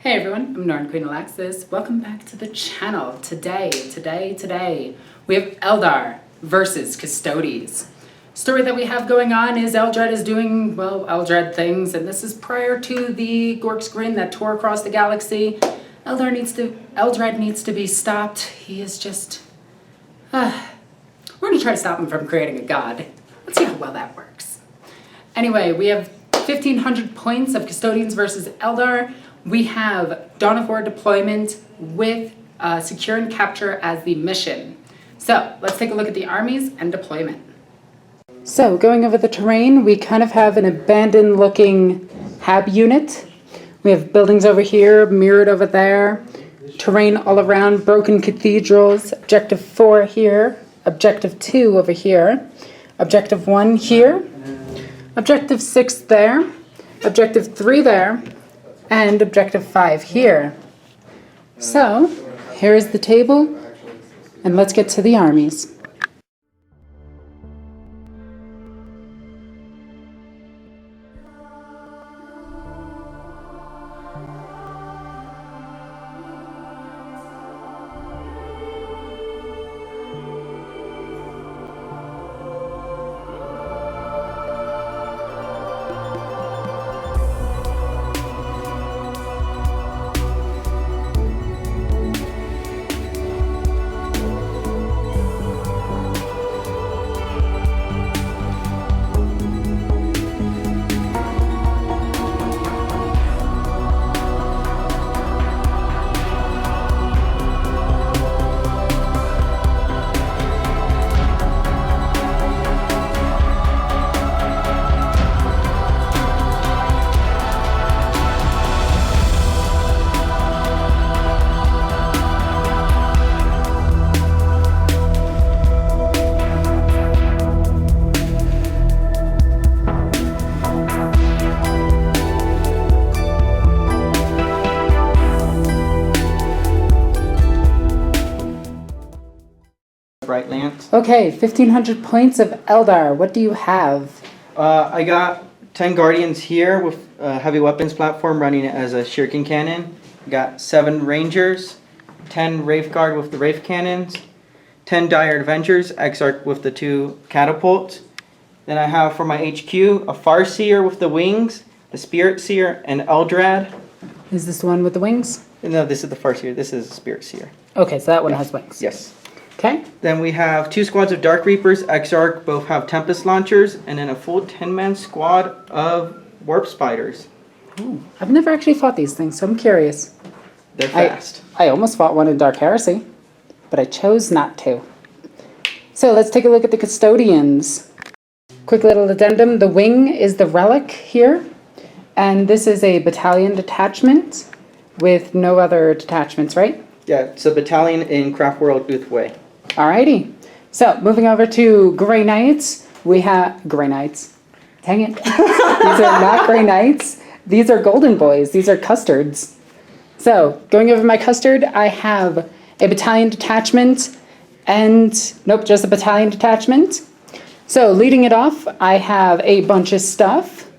Hey everyone, I'm NornQueenAlexis. Welcome back to the channel. Today, we have Eldar versus Custodians. Story that we have going on is Eldred is doing, well, Eldred things, and this is prior to the Gork's Grin that tore across the galaxy. Eldred needs to be stopped. He is just, we're gonna try to stop him from creating a god. Let's see how well that works. Anyway, we have 1,500 points of Custodians versus Eldar. We have Dawn of War deployment with secure and capture as the mission. So let's take a look at the armies and deployment. So going over the terrain, we kind of have an abandoned looking hab unit. We have buildings over here, mirrored over there, terrain all around, broken cathedrals, objective 4 here, objective 2 over here, objective 1 here, objective 6 there, objective 3 there, and objective 5 here. So here is the table, and let's get to the armies. Right, Lance? Okay, 1,500 points of Eldar. What do you have? I got 10 Guardians here with a heavy weapons platform running it as a shuriken cannon. I got 7 Rangers, 10 Wraith Guard with the Wraith Cannons, 10 Dire Avengers, Exarch with the 2 catapults. Then I have for my HQ a Farseer with the wings, the Spirit Seer, and Eldrad. Is this the one with the wings? No, this is the Farseer. This is Spirit Seer. Okay, so that one has wings. Yes. Okay. Then we have 2 squads of Dark Reapers, Exarch, both have Tempest Launchers, and then a full 10-man squad of Warp Spiders. Ooh, I've never actually fought these things, so I'm curious. They're fast. I almost fought one in Dark Heresy, but I chose not to. So let's take a look at the Custodians. Quick little addendum. The wing is the relic here, and this is a battalion detachment with no other detachments, right? Yeah, it's a battalion in Craftworld Uthway. Alrighty. So moving over to Grey Knights, we have Grey Knights. Dang it. These are not Grey Knights. These are Golden Boys. These are Custodes. So going over my Custode, I have a battalion detachment and, nope, just a battalion detachment. So leading it off, I have a bunch of stuff.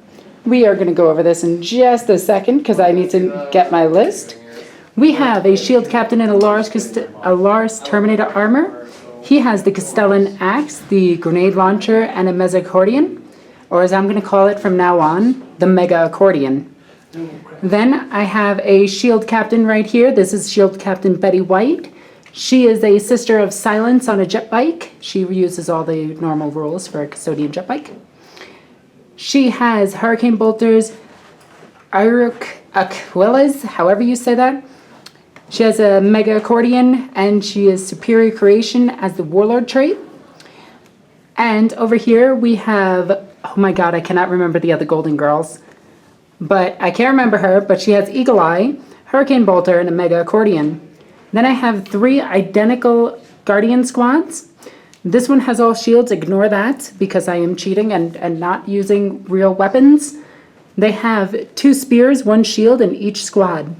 We are going to go over this in just a second because I need to get my list. We have a shield captain in a Lars Terminator armor. He has the Castellan axe, the grenade launcher, and a mesa accordion, or as I'm going to call it from now on, the mega accordion. Then I have a shield captain right here. This is shield captain Betty White. She is a sister of Silence on a jet bike. She uses all the normal rules for a custodian jet bike. She has hurricane bolters, Aquillas, however you say that. She has a mega accordion, and she is superior creation as the warlord trait. And over here we have, oh my god, I cannot remember the other golden girls, but I can't remember her, but she has Eagle Eye, Hurricane Bolter, and a mega accordion. Then I have 3 identical guardian squads. This one has all shields, ignore that because I am cheating and not using real weapons. They have 2 spears, 1 shield in each squad.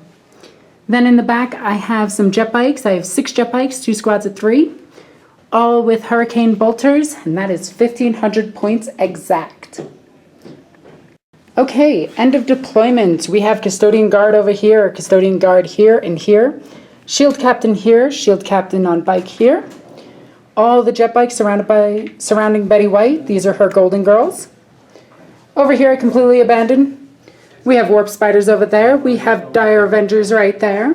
Then in the back, I have some jet bikes. I have 6 jet bikes, 2 squads of 3, all with hurricane bolters, and that is 1,500 points exact. Okay, end of deployment. We have Custodian Guard over here, Custodian Guard here and here. Shield Captain here, Shield Captain on bike here. All the jet bikes surrounding Betty White. These are her Golden Girls. Over here, I completely abandoned. We have Warp Spiders over there. We have Dire Avengers right there.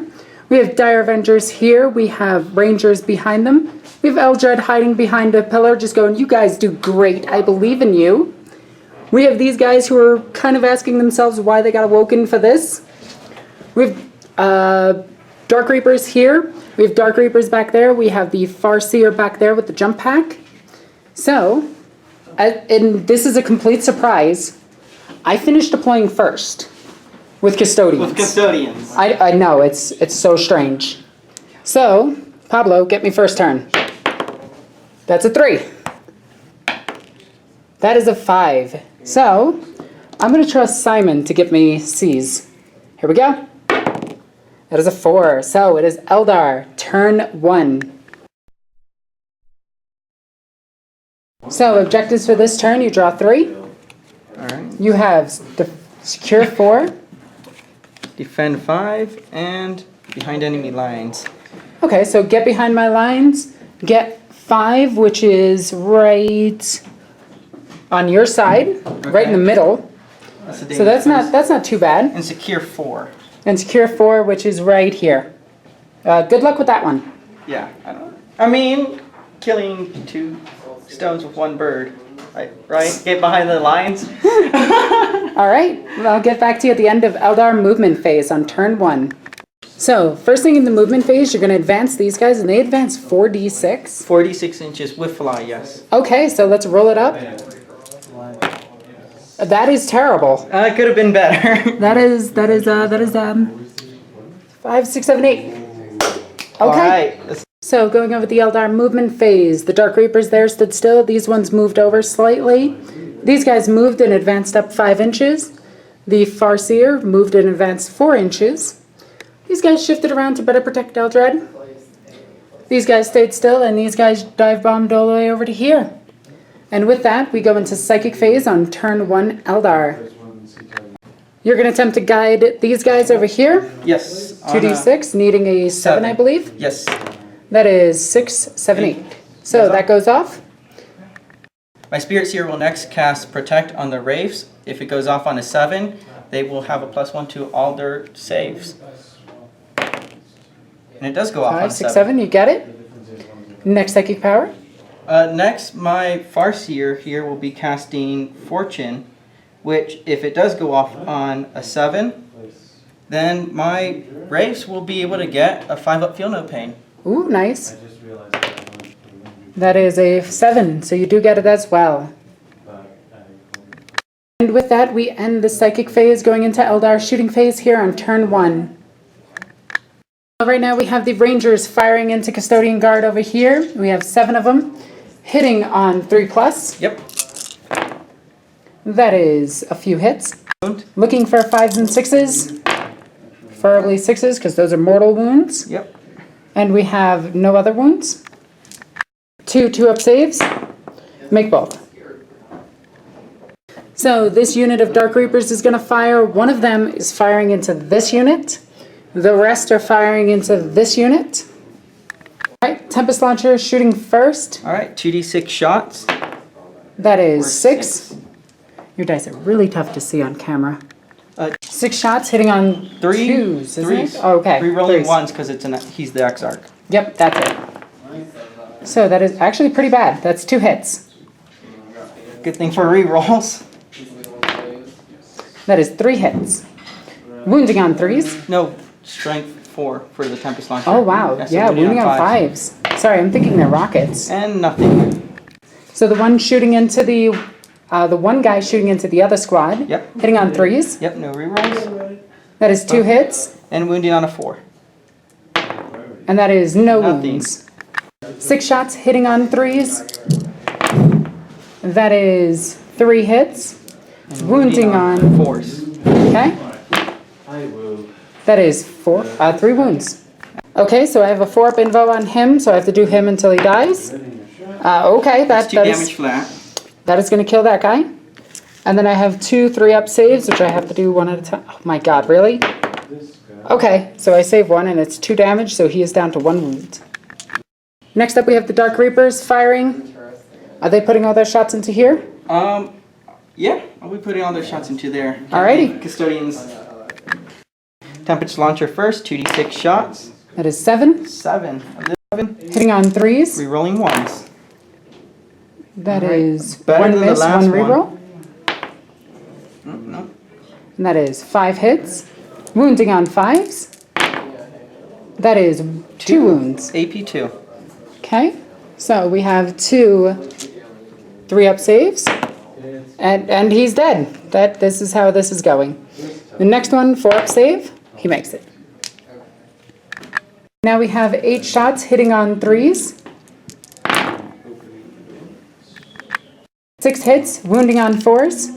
We have Dire Avengers here. We have Rangers behind them. We have Eldred hiding behind a pillar, just going, you guys do great. I believe in you. We have these guys who are kind of asking themselves why they got awoken for this. We have Dark Reapers here. We have Dark Reapers back there. We have the Farseer back there with the jump pack. So, and this is a complete surprise. I finished deploying first with Custodians. With Custodians. I know, it's so strange. So, Pablo, get me first turn. That's a 3. That is a 5. So, I'm going to trust Simon to get me C's. Here we go. That is a 4. So, it is Eldar, turn 1. So, objectives for this turn, you draw 3. Alright. You have secure 4. Defend 5, and behind enemy lines. Okay, so get behind my lines. Get 5, which is right on your side, right in the middle. So that's not too bad. And secure 4. And secure 4, which is right here. Good luck with that one. Yeah, I mean, killing 2 stones with 1 bird. Right? Get behind the lines. All right, well, I'll get back to you at the end of Eldar movement phase on turn 1. So, first thing in the movement phase, you're going to advance these guys, and they advance 4d6. 46 inches with fly, yes. Okay, so let's roll it up. That is terrible. It could have been better. That is 5, 6, 7, 8. Okay. All right. So going over the Eldar movement phase, the Dark Reapers there stood still. These ones moved over slightly. These guys moved and advanced up 5 inches. The Farseer moved and advanced 4 inches. These guys shifted around to better protect Eldred. These guys stayed still, and these guys dive bombed all the way over to here. And with that, we go into Psychic phase on turn 1 Eldar. You're going to attempt to guide these guys over here. Yes. 2d6, needing a 7, I believe. Yes. That is 6, 7, 8. So that goes off. My Spirit Seer will next cast Protect on the Wraiths. If it goes off on a 7, they will have a +1 to all their saves. And it does go off 5, on 6, 7. 7, you get it. Next Psychic Power. Next, my Farseer here will be casting Fortune, which, if it does go off on a 7, then my Wraiths will be able to get a 5-up Feel No Pain. Ooh, nice. That is a 7, so you do get it as well. And with that, we end the Psychic phase, going into Eldar shooting phase here on turn 1. Right now we have the Rangers firing into Custodian Guard over here. We have 7 of them, hitting on 3+. Yep. That is a few hits. Looking for 5s and 6s. Preferably 6s, because those are mortal wounds. Yep. And we have no other wounds. 2 2-up saves. Make both. So this unit of Dark Reapers is going to fire. One of them is firing into this unit. The rest are firing into this unit. All right, Tempest Launcher shooting first. All right, 2d6 shots. That is 6. Your dice are really tough to see on camera. 6 shots hitting on 3 2s, isn't threes. it? Oh, okay. 3 rolling 3s. 1s because he's the Exarch. Yep, that's it. So that is actually pretty bad. That's 2 hits. Good thing for rerolls. That is 3 hits. Wounding on 3s. No, strength 4 for the Tempest Launcher. Oh, wow. So Yeah, wounding on 5s. Sorry, I'm thinking they're rockets. And nothing. So the one shooting into the one guy shooting into the other squad. Yep. Hitting on 3s. Yep, no rerolls. That is 2 hits. And wounding on a 4. And that is no Nothing. wounds. 6 shots hitting on 3s. That is 3 hits. And Wounding on 4s. Okay. That is 3 wounds. Okay, so I have a 4-up invo on him, so I have to do him until he dies. Okay, That's 2 that damage is flat. that is going to kill that guy. And then I have 2 3-up saves, which I have to do one at a time. Oh my god, really? Okay, so I save 1 and it's 2 damage, so he is down to 1 wound. Next up we have the Dark Reapers firing. Are they putting all their shots into here? Yeah, I'll be putting all their shots into there. Alrighty. Custodians. Tempest launcher first, 2d6 shots. That is 7. 7. Hitting on 3s. Rerolling 1s. That Alright. is Better 1 than the miss, last 1 reroll. No. And that is 5 hits. Wounding on 5s. That is 2 wounds. AP 2. Okay, so we have 2 3-up saves. And he's dead. This is how this is going. The next one, 4-up save. He makes it. Now we have 8 shots hitting on 3s. 6 hits, wounding on 4s.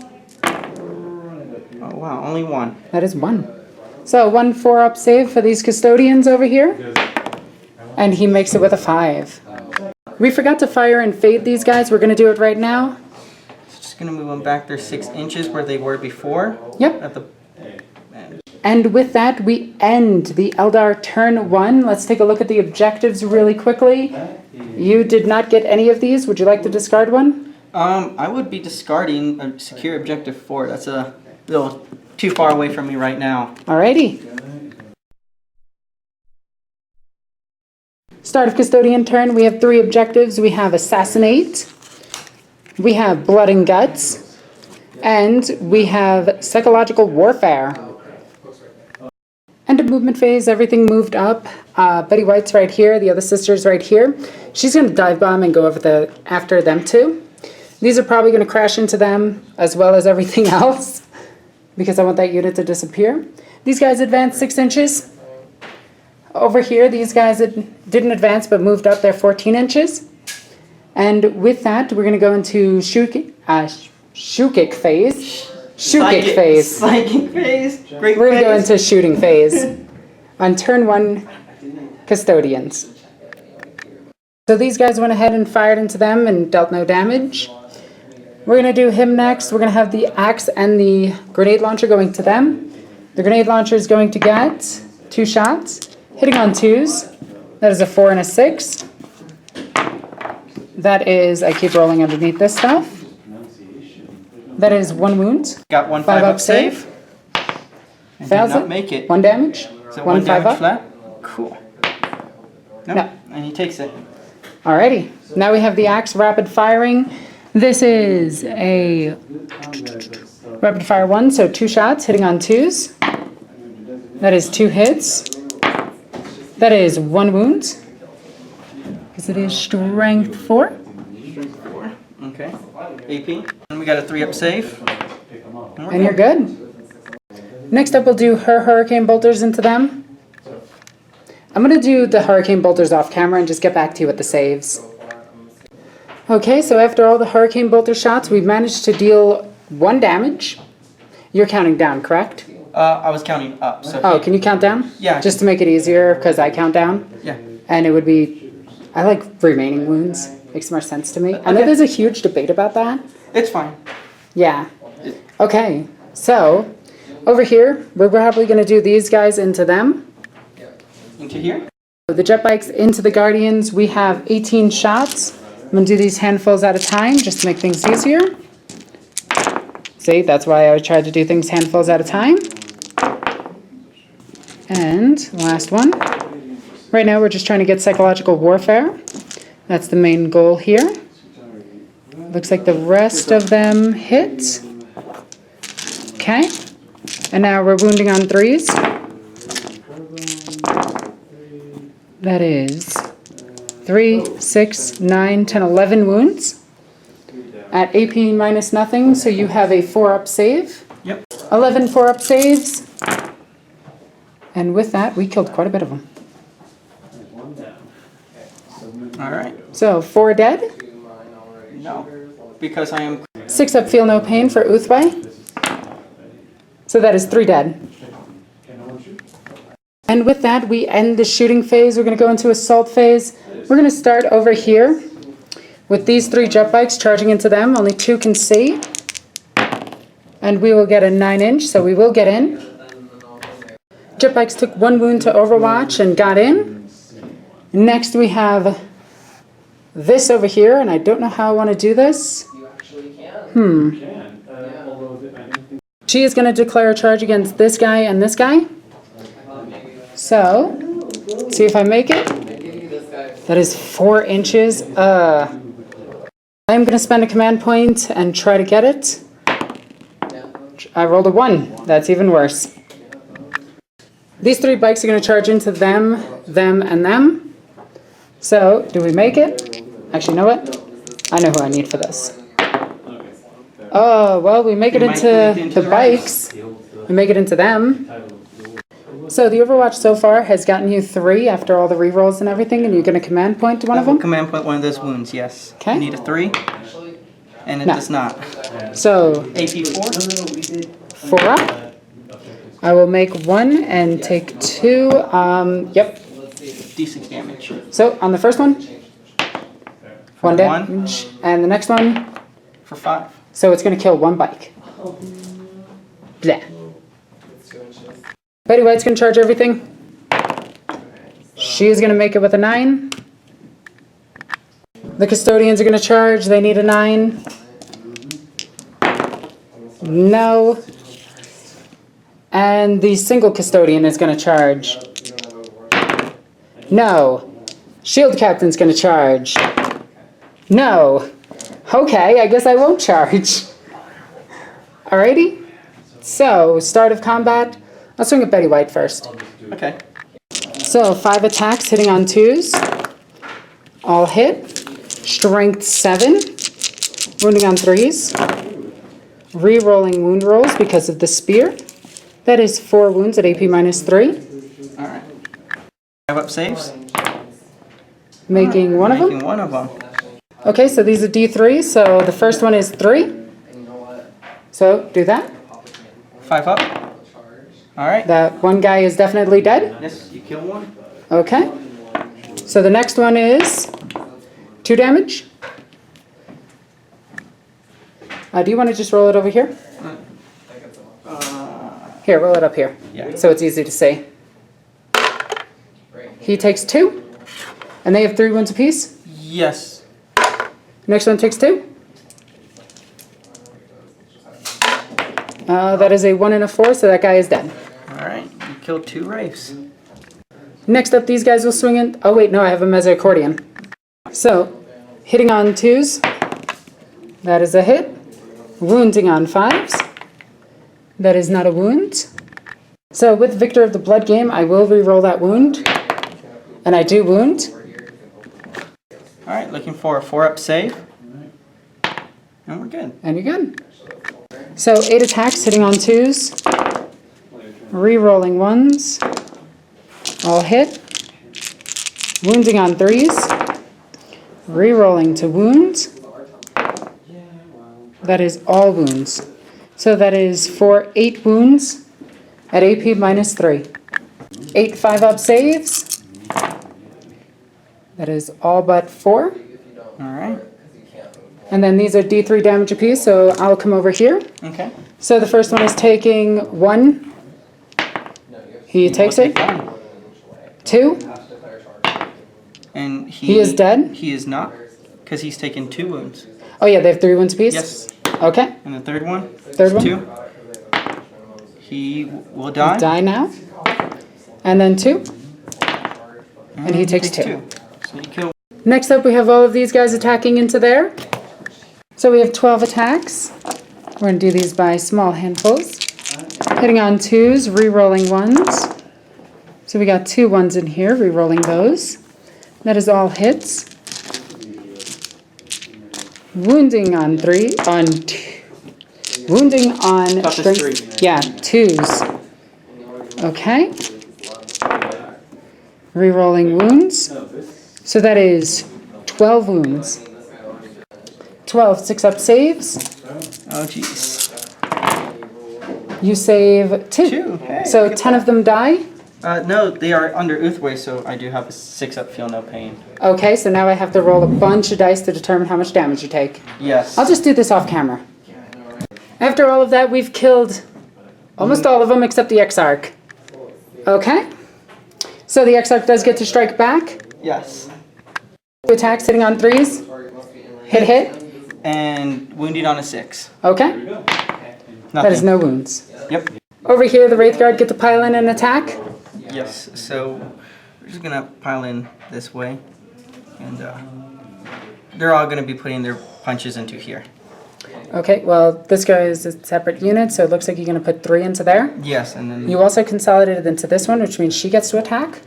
Oh wow, only 1. That is 1. So 1 4-up save for these Custodians over here. And he makes it with a 5. We forgot to fire and fade these guys. We're going to do it right now. Just gonna move them back. They're 6 inches where they were before. Yep. At the end. And with that, we end the Eldar turn 1. Let's take a look at the objectives really quickly. You did not get any of these. Would you like to discard one? I would be discarding a secure objective 4. That's a little too far away from me right now. Alrighty. Start of Custodian turn, we have 3 objectives. We have Assassinate, we have Blood and Guts, and we have Psychological Warfare. End of movement phase, everything moved up. Betty White's right here, the other sister's right here. She's going to dive bomb and go after them too. These are probably going to crash into them as well as everything else because I want that unit to disappear. These guys advance 6 inches. Over here, these guys didn't advance but moved up. They're 14 inches. And with that, we're going to go into Shukik phase. Shukik phase. Psychic phase. Great We're going to go phase. into shooting phase on turn 1 Custodians. So these guys went ahead and fired into them and dealt no damage. We're going to do him next. We're going to have the axe and the grenade launcher going to them. The grenade launcher is going to get 2 shots, hitting on 2s. That is a 4 and a 6. That is, I keep rolling underneath this stuff. That is 1 wound. Got 1 5 5-up up save. save. And Fails did not it. make it. 1 damage. Is it 1 1 5 damage up. flat? Cool. Nope. No. And he takes it. Alrighty. Now we have the axe rapid firing. This is a rapid fire 1, so 2 shots hitting on 2s. That is 2 hits. That is 1 wound. Because it is strength 4. Strength 4. Okay. AP. And we got a 3-up save. And you're good. Next up, we'll do her hurricane bolters into them. I'm going to do the hurricane bolters off camera and just get back to you with the saves. Okay, so after all the hurricane bolter shots, we've managed to deal 1 damage. You're counting down, correct? I was counting up. So Oh, can you count down? Yeah. Just to make it easier, because I count down. Yeah. And it would be, I like remaining wounds. Makes more sense to me. I know Okay. there's a huge debate about that. It's fine. Yeah. Okay, so over here, we're probably going to do these guys into them. Into here. The jet bikes into the Guardians. We have 18 shots. I'm going to do these handfuls at a time just to make things easier. See, that's why I tried to do things handfuls at a time. And last one. Right now we're just trying to get psychological warfare. That's the main goal here. Looks like the rest of them hit. Okay. And now we're wounding on 3s. That is 3, 6, 9, 10, 11 wounds. At AP minus nothing, so you have a 4-up save. Yep. 11 4-up saves. And with that, we killed quite a bit of them. All right. So 4 dead. No. Because I am. 6 up feel no pain for Uthway. So that is 3 dead. And with that, we end the shooting phase. We're going to go into assault phase. We're going to start over here with these 3 jet bikes charging into them. Only 2 can see. And we will get a 9-inch, so we will get in. Jetbikes took 1 wound to Overwatch and got in. Next we have this over here, and I don't know how I want to do this. You actually can. She is going to declare a charge against this guy and this guy. So, let's see if I make it. That is 4 inches. I'm going to spend a command point and try to get it. I rolled a 1. That's even worse. These 3 bikes are going to charge into them, and them. So, do we make it? Actually, you know what? I know who I need for this. Oh, well, we make it into the bikes. We make it into them. So the Overwatch so far has gotten you 3 after all the rerolls and everything, and you're going to command point to one of them? Command point one of those wounds, yes. Okay. You need a 3, and it does not. So, AP 4? 4 up. I will make 1 and take 2. Yep. D6 damage. So, on the first one, 1 1. damage. And the next one, For 5. so it's going to kill 1 bike. Blah. Betty White's going to charge everything. She's going to make it with a 9. The Custodians are going to charge. They need a 9. No. And the single Custodian is going to charge. No. Shield Captain's going to charge. No. Okay, I guess I won't charge. Alrighty. So, start of combat. I'll swing at Betty White first. Okay. So, 5 attacks hitting on 2s. All hit. Strength 7. Wounding on 3s. Re-rolling wound rolls because of the spear. That is 4 wounds at AP minus 3. Alright. 5 up saves. Making one of them. Making one of them. Okay, so these are D3. So, the first one is 3. So, do that. 5 up. Alright. That one guy is definitely dead. Yes, you kill 1. Okay. So the next one is 2 damage. Do you want to just roll it over here? Here, roll it up here. Yeah. So it's easy to see. He takes 2. And they have 3 wounds apiece. Yes. Next one takes 2. That is a 1 and a 4, so that guy is dead. Alright, you killed 2 wraiths. Next up, these guys will swing in. Oh, wait, no, I have a as accordion. So, hitting on 2s. That is a hit. Wounding on 5s. That is not a wound. So, with Victor of the Blood game, I will re-roll that wound. And I do wound. Alright, looking for a 4 up save. And we're good. And you're good. So, 8 attacks hitting on 2s. Re-rolling 1s. All hit. Wounding on 3s. Re-rolling to wound. That is all wounds. So that is for 8 wounds at AP minus 3. 8 5-up saves. That is all but 4. Alright. And then these are D3 damage apiece, so I'll come over here. Okay. So the first one is taking 1. He takes it. 2. And He is dead? He is not, because he's taken 2 wounds. Oh yeah, they have 3 wounds apiece? Yes. Okay. And the third one? Third one? 2. He will die. Die now. And then 2. And he takes 2. So you kill. Next up, we have all of these guys attacking into there. So we have 12 attacks. We're going to do these by small handfuls. Hitting on 2s, re-rolling 1s. So we got 2 1s in here, re-rolling those. That is all hits. Wounding on 3, wounding on Tough is 3. Yeah, 2s. Okay. Re-rolling wounds. So that is 12 wounds. 12 6-up saves. Oh, jeez. You save 2. 2. Hey, So look at 10 of them die. No, they are under Uthway, so I do have a 6-up feel no pain. Okay, so now I have to roll a bunch of dice to determine how much damage you take. Yes. I'll just do this off camera. After all of that, we've killed almost all of them except the Exarch. Okay. So the Exarch does get to strike back. Yes. Attack sitting on 3s. Hit. And wounded on a 6. Okay. Nothing. That is no wounds. Yep. Over here, the Wraith Guard get to pile in and attack. Yes, so we're just gonna pile in this way. And they're all gonna be putting their punches into here. Okay, well, this guy is a separate unit, so it looks like you're going to put 3 into there. Yes, and then... You also consolidated into this one, which means she gets to attack.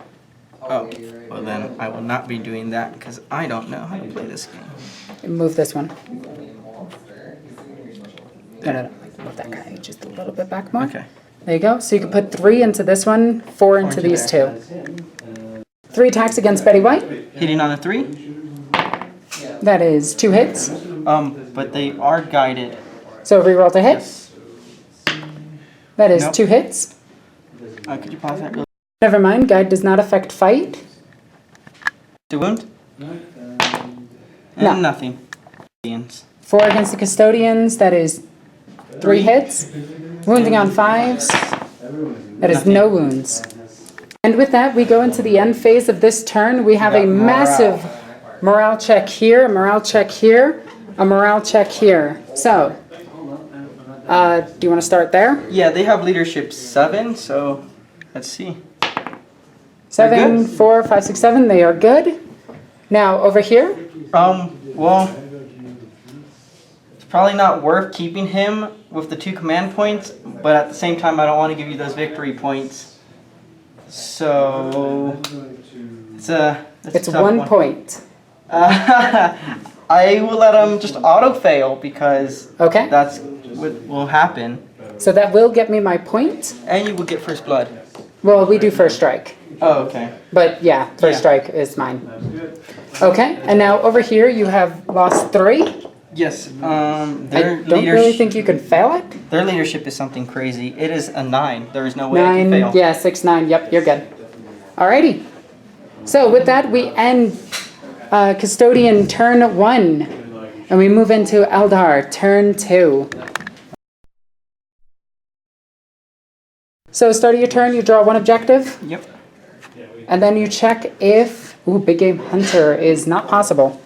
Oh, well then I will not be doing that because I don't know how to play this game. And move this one. No. Move that guy just a little bit back more. Okay. There you go. So you can put 3 into this one, 4 into these 2. 3 attacks against Betty White. Hitting on a 3. That is 2 hits. But they are guided. So reroll to hit. Yes. That is Nope. 2 hits. Could you pause that real Never mind. Guide does not affect fight. To wound? No. And nothing. 4 against the Custodians. That is 3 hits. Wounding on 5s. That is no wounds. And with that, we go into the end phase of this turn. We have a massive morale check here, a morale check here, a morale check here. So, do you want to start there? Yeah, they have leadership 7, so let's see. 7, good. 4, 5, 6, 7. They are good. Now, over here. Well, it's probably not worth keeping him with the 2 command points, but at the same time, I don't want to give you those victory points. So, it's a It's tough 1 one. point. I will let him just auto-fail because Okay. that's what will happen. So that will get me my point. And you will get first blood. Well, we do first strike. Oh, okay. But yeah, first strike is mine. Okay, and now over here you have lost 3. Yes, I don't really think you can fail it. Their leadership is something crazy. It is a 9. There is no way I 9, can fail. yeah, 6, 9. Yep, you're good. Alrighty. So with that, we end Custodian turn 1, and we move into Eldar turn 2. So start of your turn, you draw 1 objective, Yep. and then you check if Big Game Hunter is not possible.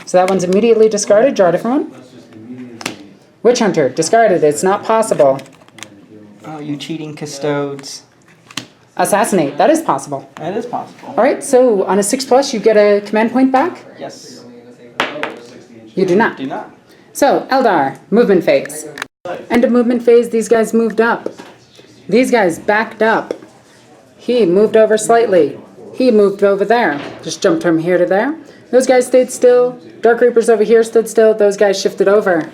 So that one's immediately discarded. Draw a different one. Witch Hunter discarded. It's not possible. Oh, you cheating Custodes. Assassinate. That is possible. That is possible. All right. So on a 6+, you get a command point back. Yes. You do not. Do not. So Eldar movement phase. End of movement phase. These guys moved up. These guys backed up. He moved over slightly. He moved over there. Just jumped from here to there. Those guys stayed still. Dark Reapers over here stood still. Those guys shifted over.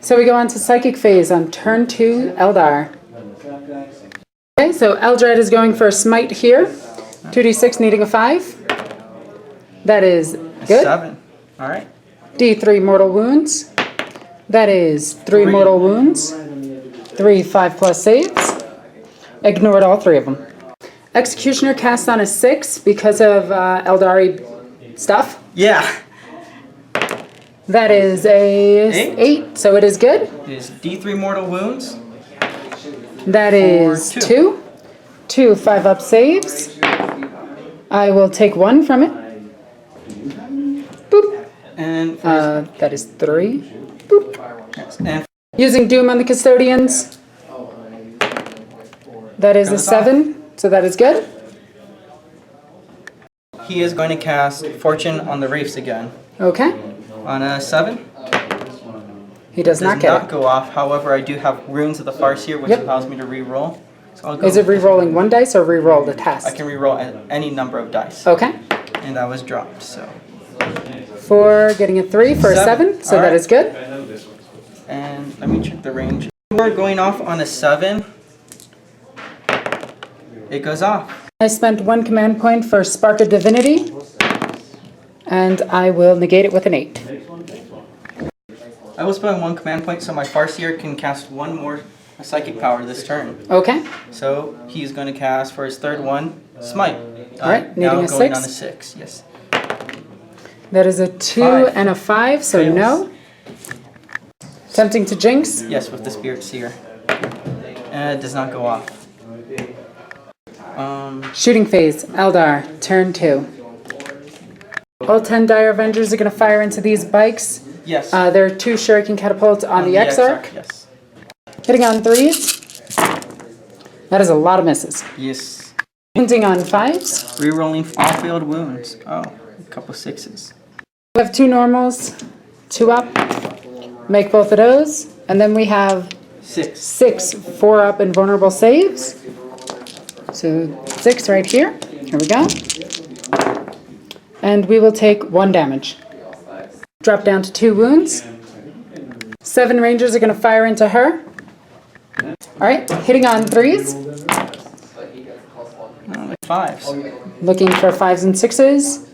So we go on to Psychic phase on turn 2, Eldar. Okay, so Eldred is going for a smite here. 2d6 needing a 5. That is good. 7. All right. D3 mortal wounds. That is 3 mortal wounds. 3 5+ saves. Ignored all 3 of them. Executioner cast on a 6 because of Eldari stuff. Yeah. That is a 8, so it is good. It is D3 mortal wounds. That is For 2. 2 5+ saves. I will take 1 from it. Boop. And That is 3. Boop. and Using Doom on the Custodians. That is a Goes 7, so that is good. he is going to cast Fortune on the Wraiths again. Okay. On a 7. He does not get it. go off. However, I do have Runes of the Farseer, which Yep. allows me to re-roll. So I'll go. Is it re-rolling 1 dice or re-roll the test? I can re-roll any number of dice. Okay. And that was dropped, so. For getting a 3 for a 7, so All that right. is good. And let me check the range. We're going off on a 7. It goes off. I spent 1 command point for Spark of Divinity, and I will negate it with an 8. I will spend 1 command point so my Farseer can cast 1 more psychic power this turn. Okay. So he's going to cast for his 3rd one, Smite. All right, now needing a going 6. on a 6, yes. That is a 2 5. and a 5, so Fails. no. Tempting to jinx. Yes, with the Spirit Seer. It does not go off. Shooting phase. Eldar. Turn 2. All 10 Dire Avengers are going to fire into these bikes. Yes. There are 2 Shuriken catapults on the X-Arc. Yes. Hitting on 3s. That is a lot of misses. Yes. Hinting on 5s. Rerolling all-field wounds. Oh, a couple 6s. We have 2 normals. 2 up. Make both of those. And then we have 6 4-up invulnerable saves. So 6 right here. Here we go. And we will take 1 damage. Drop down to 2 wounds. 7 rangers are going to fire into her. Alright, hitting on 3s. 5s. Looking for 5s and 6s.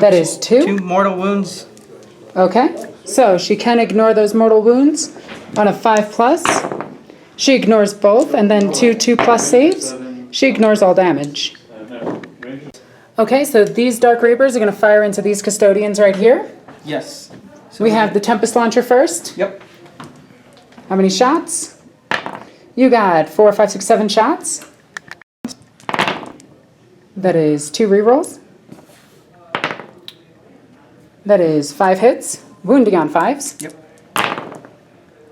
That is 2. 2 mortal wounds. Okay, so she can ignore those mortal wounds on a 5+. She ignores both, and then 2 2+ saves. She ignores all damage. Okay, so these Dark Reapers are going to fire into these Custodians right here. Yes. So We have the Tempest Launcher first. Yep. How many shots? You got 4, 5, 6, 7 shots. That is 2 rerolls. That is 5 hits. Wounding on 5s. Yep.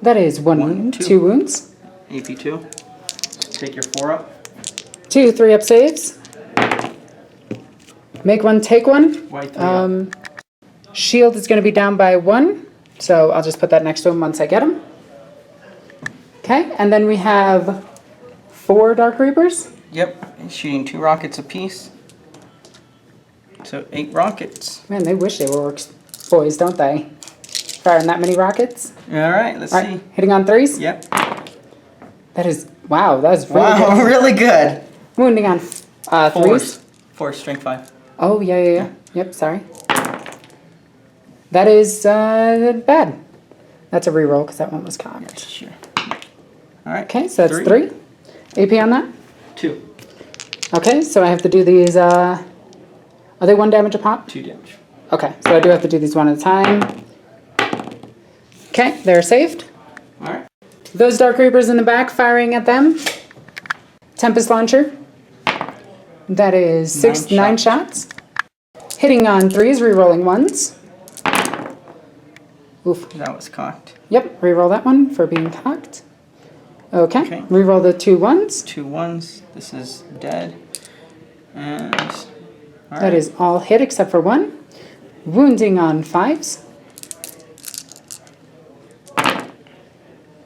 That is 1 1, wound, 2. 2 wounds. AP2. Take your 4 up. 2 3-up saves. Make 1, take 1. White 3 up. Shield is going to be down by 1, so I'll just put that next to him once I get him. Okay, and then we have 4 Dark Reapers. Yep. Shooting 2 rockets apiece. So 8 rockets. Man, they wish they were Orks boys, don't they? Firing that many rockets. Alright, let's All see. right, hitting on 3s. Yep. That is, wow, that is really Wow, good. really good. Wounding on 3s. 4, strength 5. Oh, yeah. Yep, sorry. That is bad. That's a reroll because that one was cocked. Sure. Alright. Okay, so that's 3. AP on that? 2. Okay, so I have to do these, are they 1 damage a pop? 2 damage. Okay, so I do have to do these one at a time. Okay, they're saved. Alright. Those Dark Reapers in the back firing at them. Tempest Launcher. That is 9 shots. Hitting on 3s, rerolling 1s. Oof. That was cocked. Yep, reroll that one for being cocked. Okay, Okay. reroll the 2 1s. 2 1s. This is dead. And That is all hit except for 1. Wounding on 5s.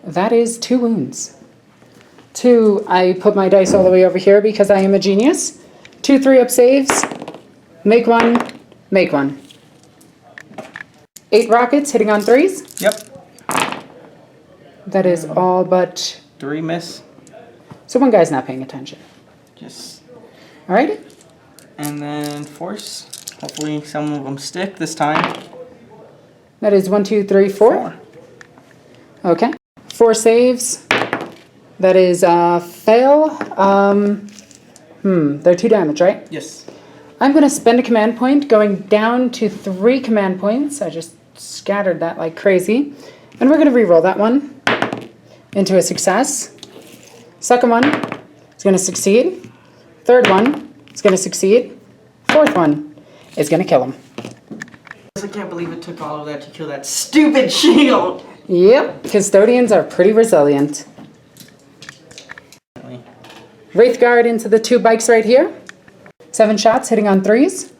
That is 2 wounds. 2, I put my dice all the way over here because I am a genius. 2 3-up saves. Make 1, make 1. 8 rockets hitting on 3s. Yep. That is all but... 3 miss. So one guy's not paying attention. Just. Alrighty. And then force. Hopefully some of them stick this time. That is 1, 2, 3, 4. Okay. 4 saves. That is fail. They're 2 damage, right? Yes. I'm going to spend a command point, going down to 3 command points. I just scattered that like crazy. And we're going to reroll that one into a success. Second one is going to succeed. Third one is going to succeed. Fourth one is going to kill him. I can't believe it took all of that to kill that stupid shield. Yep, Custodians are pretty resilient. Wraith Guard into the 2 bikes right here. 7 shots hitting on 3s.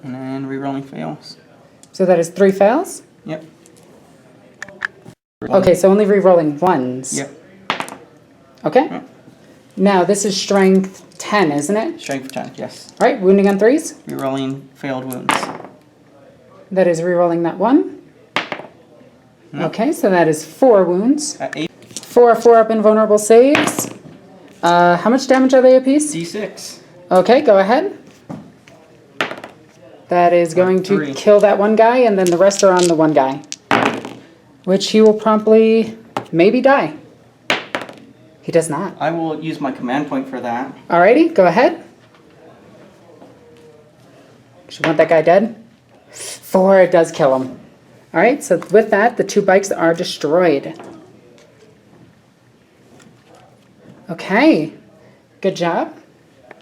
And then rerolling fails. So that is 3 fails. Yep. Okay, so only re-rolling 1s. Yep. Okay. Yep. Now this is strength 10, isn't it? Strength 10, yes. All right, wounding on 3s. Rerolling failed wounds. That is re-rolling that 1. Okay, so that is 4 wounds. At 8. 4 4-up invulnerable saves. How much damage are they apiece? D6. Okay, go ahead. That is going to 3. kill that one guy, and then the rest are on the one guy. Which he will promptly maybe die. He does not. I will use my command point for that. Alrighty, go ahead. Should want that guy dead. 4, it does kill him. Alright, so with that, the 2 bikes are destroyed. Okay, good job.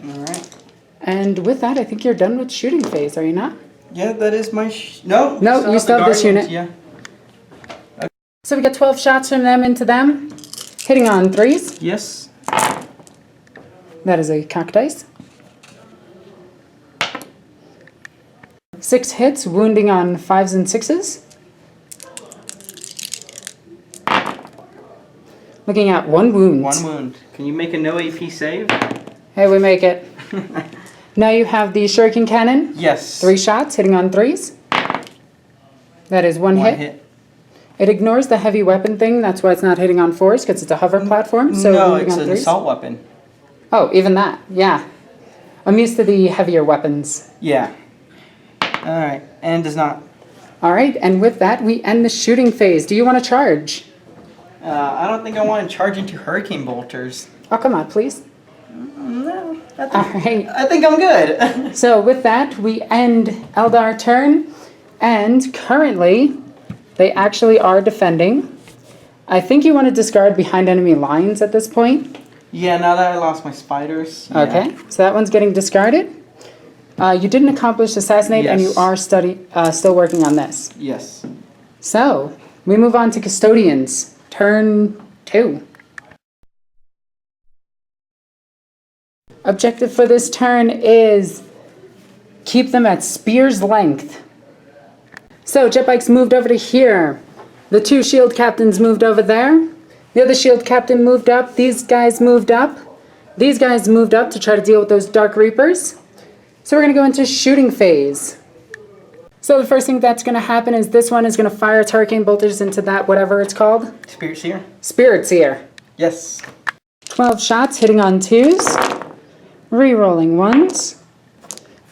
Alright. And with that, I think you're done with shooting phase, are you not? Yeah, that is my... No, No, you still have this unit. Yeah. So we got 12 shots from them into them. Hitting on 3s. Yes. That is a cock dice. 6 hits, wounding on 5s and 6s. Looking at 1 wound. 1 wound. Can you make a no AP save? Hey, we make it. Now you have the shuriken cannon. Yes. 3 shots, hitting on 3s. That is 1 hit. It ignores the heavy weapon thing, that's why it's not hitting on 4s, because it's a hover platform. So no, hitting it's on an 3s. assault weapon. Oh, even that, yeah. I'm used to the heavier weapons. Yeah. Alright, and does not. Alright, and with that, we end the shooting phase. Do you want to charge? I don't think I want to charge into hurricane bolters. Oh, come on, please. No, Alright. I think I'm good. So with that, we end Eldar turn, and currently, they actually are defending. I think you want to discard behind enemy lines at this point. Yeah, now that I lost my spiders. Yeah. Okay, so that one's getting discarded. You didn't accomplish assassinate, and you Yes. are still working on this. Yes. So, we move on to Custodians, turn 2. Objective for this turn is keep them at spear's length. So, jet bikes moved over to here. The 2 shield captains moved over there. The other shield captain moved up. These guys moved up. These guys moved up to try to deal with those Dark Reapers. So we're going to go into shooting phase. So the first thing that's going to happen is this one is going to fire its hurricane bolters into that, whatever it's called. Spirit Seer? Spirit Seer. Yes. 12 shots, hitting on 2s. Re-rolling 1s.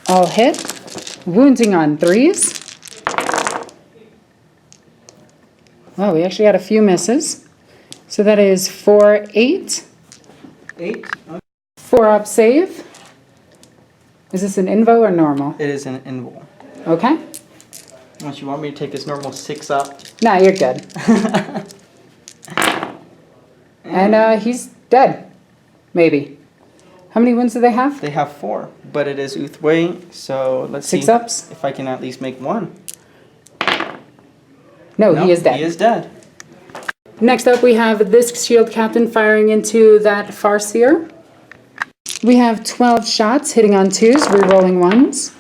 All hit. Wounding on 3s. Wow, we actually had a few misses. So that is 4, 8. 8. 4 up save. Is this an invo or normal? It is an invul. Okay. Unless you want me to take this normal 6 up. Nah, you're good. And he's dead. Maybe. How many wounds do they have? They have 4, but it is Uthway, so let's 6 see ups? if I can at least make 1. No, Nope, he is dead. He is dead. Next up, we have this shield captain firing into that Farseer. We have 12 shots, hitting on 2s, re-rolling 1s.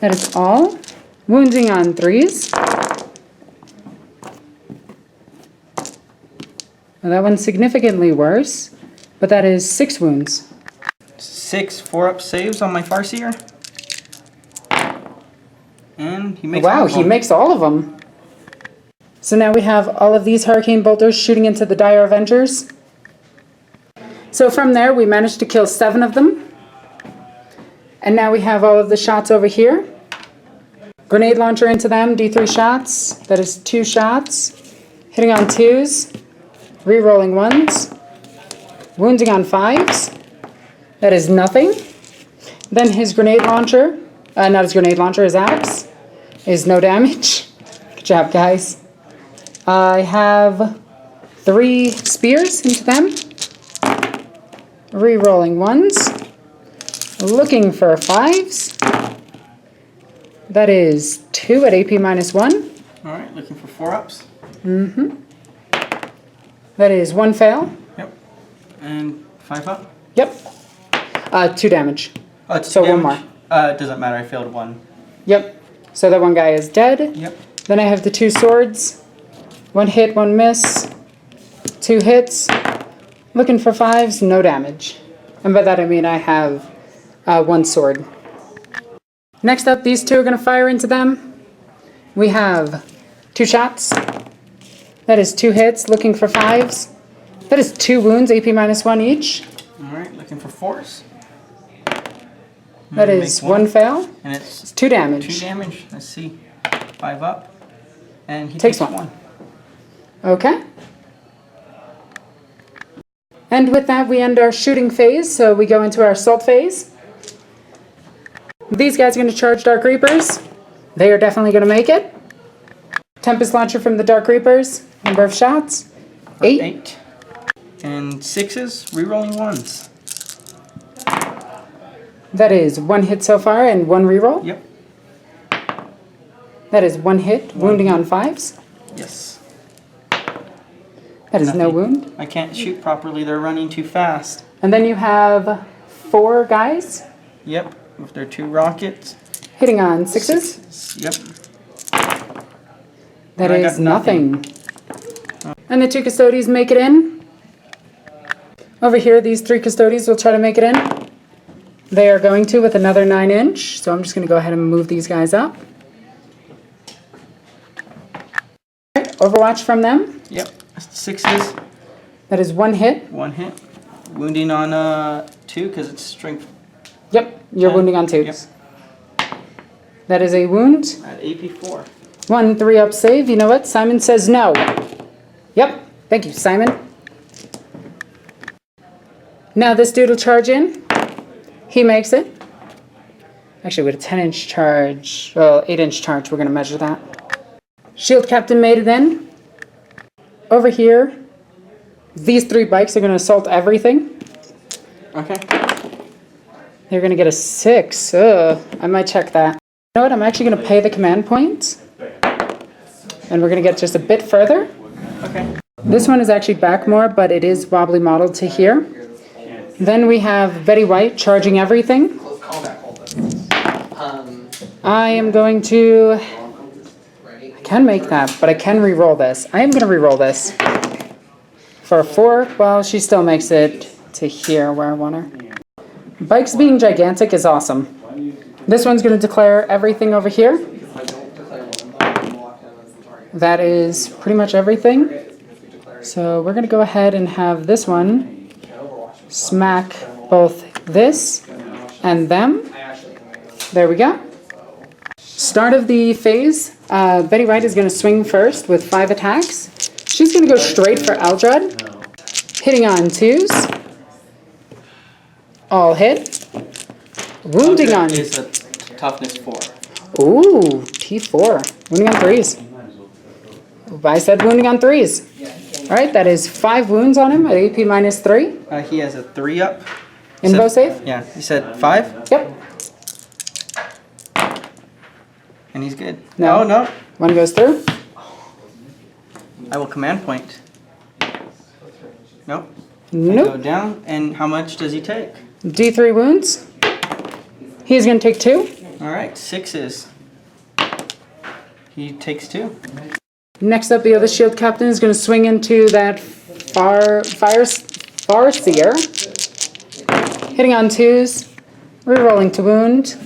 That is all. Wounding on 3s. Well, that one's significantly worse, but that is 6 wounds. 6 4-up saves on my Farseer. And he makes all Wow, of he them. makes all of them. So now we have all of these hurricane bolters shooting into the Dire Avengers. So from there, we managed to kill 7 of them. And now we have all of the shots over here. Grenade launcher into them, D3 shots. That is 2 shots. Hitting on 2s. Re-rolling 1s. Wounding on 5s. That is nothing. Then his grenade launcher, not his grenade launcher, his axe, is no damage. Good job, guys. I have 3 spears into them. Re-rolling 1s. Looking for 5s. That is 2 at AP -1. Alright, looking for 4-ups. That is 1 fail. Yep. And 5 up. Yep. 2 damage. Oh, it's So 1 damage. more. It doesn't matter, I failed 1. Yep. So that one guy is dead. Yep. Then I have the 2 swords. 1 hit, 1 miss. 2 hits. Looking for 5s, no damage. And by that I mean I have 1 sword. Next up, these 2 are going to fire into them. We have 2 shots. That is 2 hits, looking for 5s. That is 2 wounds, AP -1 each. Alright, looking for 4s. That is 1 fail. And it's It's 2 damage. 2 damage. Let's see. 5 up. And he Takes takes one. 1. Okay. And with that, we end our shooting phase, so we go into our assault phase. These guys are going to charge Dark Reapers. They are definitely going to make it. Tempest Launcher from the Dark Reapers. Number of shots? 8. 8. And 6s, rerolling 1s. That is 1 hit so far and 1 reroll. Yep. That is 1 hit, wounding on 5s. Yes. That is no Nothing. wound. I can't shoot properly, they're running too fast. And then you have 4 guys Yep, with their 2 rockets. hitting on 6s. 6s, Yep. That I is got nothing. And the 2 Custodians make it in. Over here, these 3 Custodians will try to make it in. They are going to with another 9-inch, so I'm just going to go ahead and move these guys up. Alright, Overwatch from them. Yep, 6s, That is 1 hit. 1 hit. Wounding on 2 because it's strength Yep, you're 10. wounding on 2s. Yep. That is a wound. At AP4. 1 3-up save. You know what? Simon says no. Yep. Thank you, Simon. Now this dude will charge in. He makes it. Actually, with a 10-inch charge, well, 8-inch charge, we're going to measure that. Shield Captain made it in. Over here, these 3 bikes are going to assault everything. Okay. They're going to get a 6. I might check that. You know what? I'm actually going to pay the command points. And we're going to get just a bit further. Okay. This one is actually back more, but it is wobbly modeled to here. Then we have Betty White charging everything. I am going to... I can make that, but I can re-roll this. I am going to re-roll this. For a 4, well, she still makes it to here where I want her. Bikes being gigantic is awesome. This one's going to declare everything over here. That is pretty much everything. So we're going to go ahead and have this one smack both this and them. There we go. Start of the phase. Betty White is going to swing first with 5 attacks. She's going to go straight for Eldar. Hitting on 2s. All hit. Wounding on... is a toughness 4. Ooh, T4. Wounding on 3s. I said wounding on 3s. Alright, that is 5 wounds on him at AP -3. He has a 3 up. Info save? Yeah, he said 5? Yep. And he's good. No. Oh, no. 1 goes through. I will command point. Nope. Go Nope. down. And how much does he take? D3 wounds. He's going to take 2. Alright, 6s. He takes 2. Next up, the other shield captain is going to swing into that Farseer. Hitting on 2s. Rerolling to wound.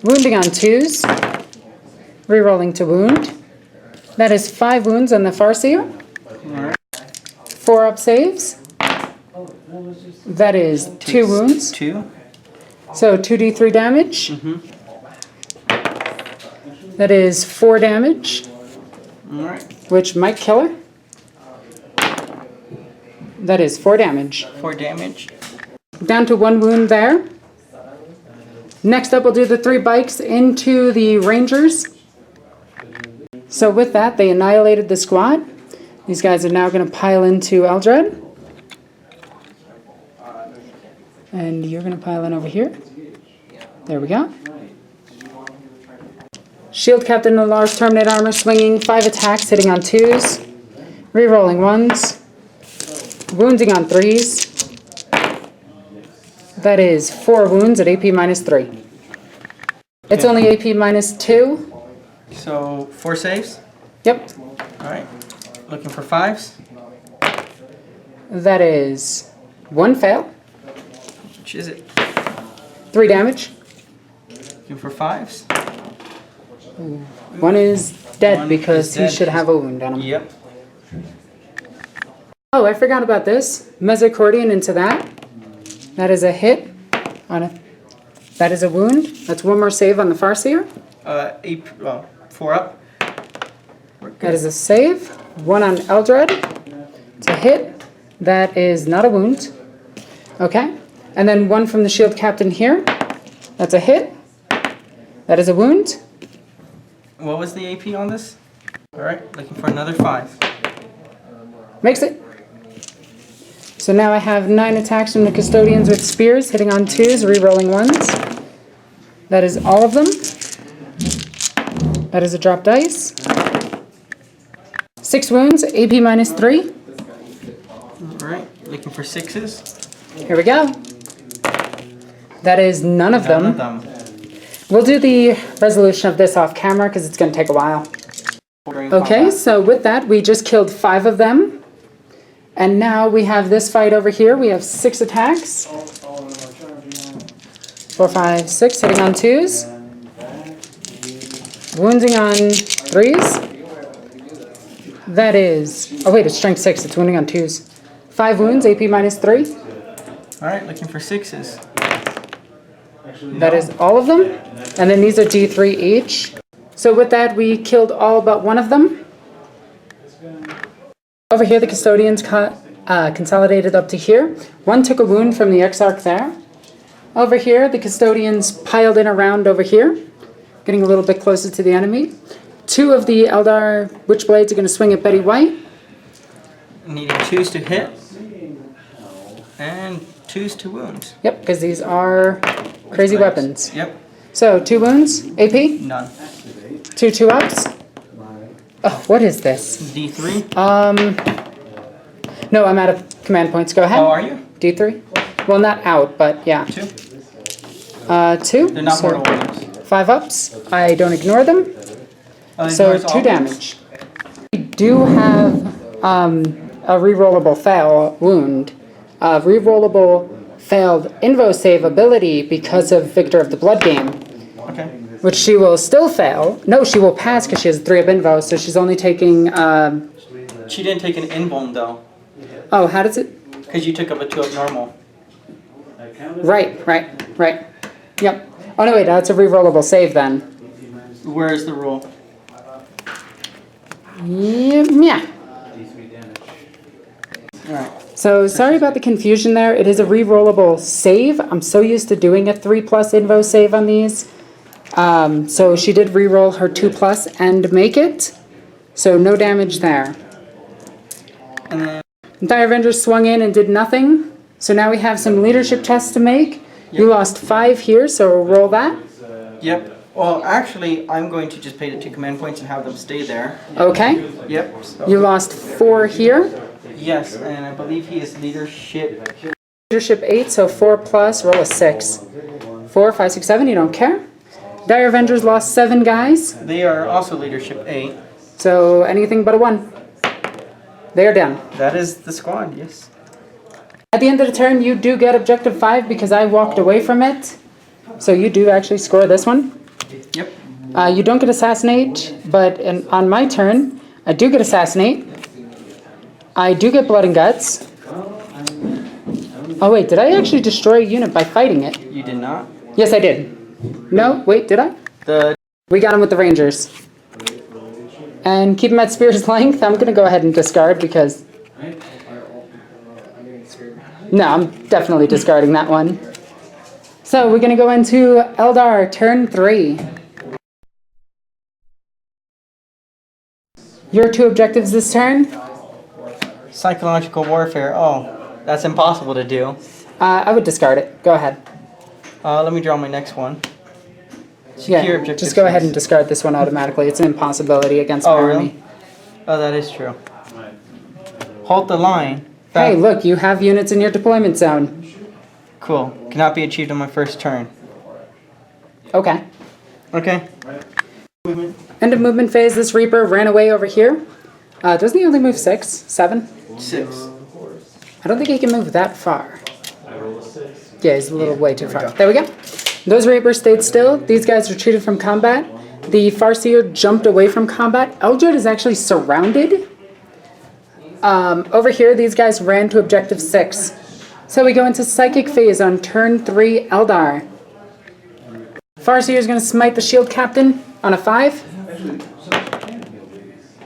Wounding on 2s. Rerolling to wound. That is 5 wounds on the Farseer. Alright. 4-up saves. That is 2 wounds. 2. So 2d3 damage. That is 4 damage, Alright. which might kill her. That is 4 damage. 4 damage. Down to 1 wound there. Next up, we'll do the 3 bikes into the Rangers. So with that, they annihilated the squad. These guys are now going to pile into Eldred. And you're going to pile in over here. There we go. Shield Captain in Lars Terminate Armor swinging 5 attacks, hitting on 2s. Rerolling 1s. Wounding on 3s. That is 4 wounds at AP -3. It's only AP -2. So 4 saves. Yep. Alright. Looking for 5s. That is 1 fail. Which is it? 3 damage. Looking for 5s. 1 is dead 1 because is he dead. should have a wound on him. Yep. Oh, I forgot about this. Mesocordian into that. That is a hit on a... That is a wound. That's 1 more save on the Farseer. 4 up. That is a save. 1 on Eldred. It's a hit. That is not a wound. Okay. And then 1 from the shield captain here. That's a hit. That is a wound. What was the AP on this? Alright, looking for another 5. Makes it. So now I have 9 attacks from the Custodians with spears, hitting on 2s, re-rolling 1s. That is all of them. That is a drop dice. 6 wounds, AP minus 3. Alright, looking for 6s. Here we go. That is none of them. None of them. We'll do the resolution of this off camera because it's going to take a while. Okay, so with that, we just killed 5 of them. And now we have this fight over here. We have 6 attacks. 4, 5, 6, hitting on 2s. Wounding on 3s. That is... Oh wait, it's strength 6. It's wounding on 2s. 5 wounds, AP minus 3. Alright, looking for 6s. That is all of them. And then these are D3 each. So with that, we killed all but one of them. Over here, the Custodians consolidated up to here. 1 took a wound from the Exarch there. Over here, the Custodians piled in around over here, getting a little bit closer to the enemy. 2 of the Eldar Witchblades are going to swing at Betty White. Needing 2s to hit. And 2s to wound. Yep, because these are crazy weapons. Yep. So, 2 wounds, AP? None. 2 2-ups. Oh, what is this? D3? No, I'm out of command points. Go ahead. Oh, are you? D3? Well, not out, but yeah. 2? 2. They're not So mortal wounds. 5 ups. I don't ignore them. So Ignores 2 all damage. We do have a rerollable fail wound. A rerollable failed invo save ability because of Victor of the Blood game. Okay. Which she will still fail. No, she will pass because she has 3 up invo, so she's only taking... She didn't take an invuln though. Oh, how does it... Because you took up a 2 up normal. Right. Yep. Oh, no, wait, that's a rerollable save then. Where is the rule? Yeah. Alright. So, sorry about the confusion there. It is a rerollable save. I'm so used to doing a 3+ invo save on these. So she did reroll her 2+ and make it. So no damage there. And then... Dire Avengers swung in and did nothing. So now we have some leadership tests to make. You lost 5 here, so we'll roll that. Yep. Well, actually, I'm going to just pay the 2 command points and have them stay there. Okay. Yep. So. You lost 4 here. Yes, and I believe he is leadership. Leadership 8, so 4+, roll a 6. 4, 5, 6, 7, you don't care. Dire Avengers lost 7 guys. They are also leadership 8. So anything but a 1. They are done. That is the squad, yes. At the end of the turn, you do get objective 5 because I walked away from it. So you do actually score this one. Yep. You don't get assassinate, but on my turn, I do get assassinate. I do get blood and guts. Oh wait, did I actually destroy a unit by fighting it? You did not? Yes, I did. No, wait, did I? We got him with the Rangers. And keep him at Spear's length. I'm going to go ahead and discard because... No, I'm definitely discarding that one. So we're going to go into Eldar, turn 3. Your 2 objectives this turn? Psychological warfare. Oh, that's impossible to do. I would discard it. Go ahead. Let me draw my next one. Secure Yeah, objective just go ahead 6. and discard this one automatically. It's an impossibility against my army. Really? Oh, that is true. Halt the line. Hey, look, you have units in your deployment zone. Cool. Cannot be achieved on my first turn. Okay. Okay. End of movement phase. This Reaper ran away over here. Doesn't he only move 6? 7? 6. I don't think he can move that far. Yeah, he's a little way too far. There we go. Those Reapers stayed still. These guys retreated from combat. The Farseer jumped away from combat. Eldred is actually surrounded. Over here, these guys ran to objective 6. So we go into Psychic phase on turn 3, Eldar. Farseer is going to smite the Shield Captain on a 5.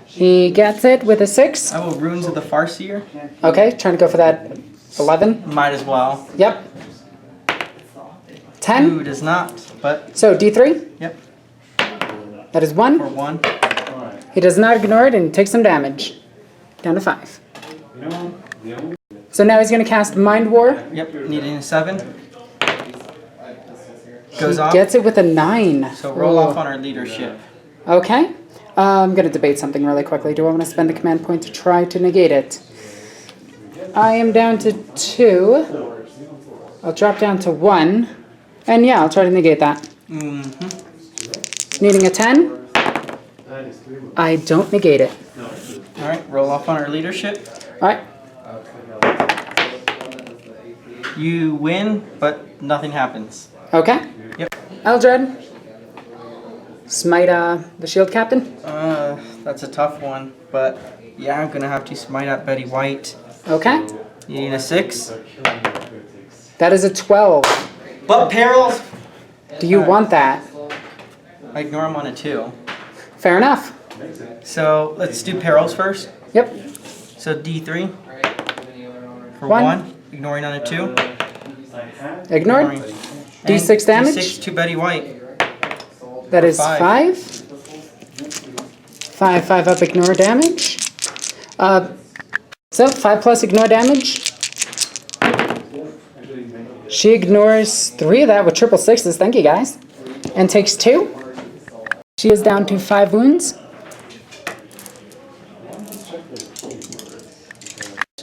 He gets it with a 6. I will Runes of the Farseer. Okay, trying to go for that 11. Might as well. Yep. 10. Ooh, does not, but... So D3. Yep. That is for 1. 1. He does not ignore it and takes some damage. Down to 5. So now he's going to cast Mind War. Yep, needing a 7. Goes off. Gets it with a 9. So roll off on our leadership. Okay. I'm going to debate something really quickly. Do I want to spend a command point to try to negate it? I am down to 2. I'll drop down to 1. And yeah, I'll try to negate that. Needing a 10. I don't negate it. Alright, roll off on our leadership. Alright. You win, but nothing happens. Okay. Yep. Eldred. Smite the shield captain. That's a tough one, but yeah, I'm gonna have to smite at Betty White. Okay. Needing a 6. That is a 12. But perils! Do you want that? I ignore him on a 2. Fair enough. So let's do perils first. Yep. So D3 for 1. 1, ignoring on a 2. Ignored. Ignoring. D6 And damage. D6 to Betty White. That is 5. 5 up ignore damage. So 5 plus ignore damage. She ignores 3 of that with triple sixes. Thank you guys. And takes 2. She is down to 5 wounds.